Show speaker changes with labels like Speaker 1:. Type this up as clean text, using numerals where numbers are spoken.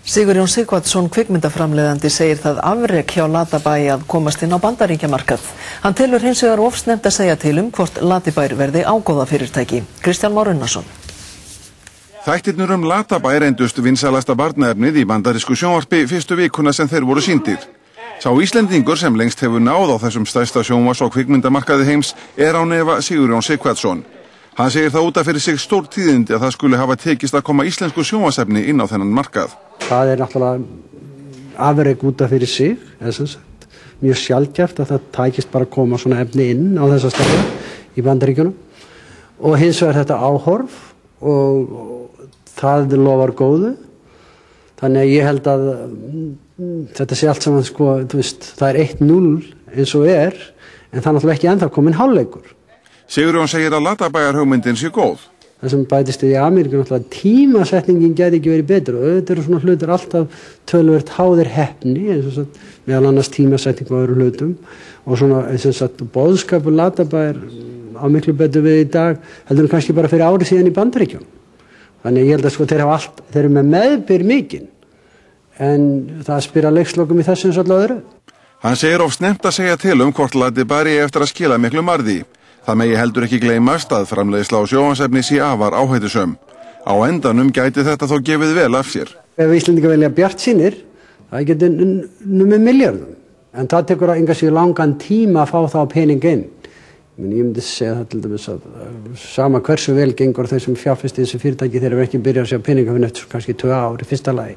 Speaker 1: Sigurjón Sighvatsson kvikmyndaframleiðandi segir það afrek hjá Latabæ að komast inn á Bandaríkjamarkað. Hann telur hins vegar of snemmt að segja til hvort Latabær verði ágóða fyrirtæki. Kristján Már Unnarsson.
Speaker 2: Þættirnir Latabæ reyndust vinsælasta barnaefnið í bandarísku sjónvarpi fyrstu vikuna sem þeir voru sýndir. Sá Íslendingur sem lengst hefur náð á þessum stærsta sjónvars- og kvikmyndamarkaði heims án efa Sigurjón Sighvatsson. Hann segir það út af fyrir sig stór tíðindi að það skuli hafa tekist að koma íslensku sjónvarsefni inn á þennan markað.
Speaker 3: Það náttúrulega afrek út af fyrir sig, mjög sjaldgæft að það tækist bara að koma svona efni inn á þessa staði í Bandaríkjunum. Og hins vegar þetta áhorf og það lofar góðu. Þannig að ég held að þetta sé allt saman það er 1-0 eins og en það er náttúrulega ekki ennþá komin hálfleikur.
Speaker 2: Sigurjón segir að Latabæjar hugmyndin sé góð.
Speaker 3: Það sem bætist í Ameríku náttúrulega tímasetningin gæti ekki verið betur og auðvitað eru svona hlutir alltaf töluvert háðir heppni eins og meðal annars tímasetning á öðrum hlutum og svona boðskapur Latabæjar á miklu betur við í dag heldur en kannski bara fyrir ári síðan í Bandaríkjunum. Þannig ég held að þeir eru með meðbyr mikinn en það spyr að leikslokum í þessu eins og allavega öðru.
Speaker 2: Hann segir of snemmt að segja til hvort Latabær eigi eftir að skila miklu marði. Það megi heldur ekki gleymast að framleiðsla á sjónvarpsefni sé afar áhættusöm. Á endanum gæti þetta þó gefið vel af sér.
Speaker 3: Ef Íslendingar velja bjartsýnir, það geti numið milljörðum. En það tekur engan síður langan tíma að fá það pening inn. Ég myndi segja það til dæmis að sama hversu vel gengur þau sem fjárfesti í þessu fyrirtæki þeir eru ekki byrjað að sjá peninga fyrir eftir kannski 2 ár í fyrsta lagi.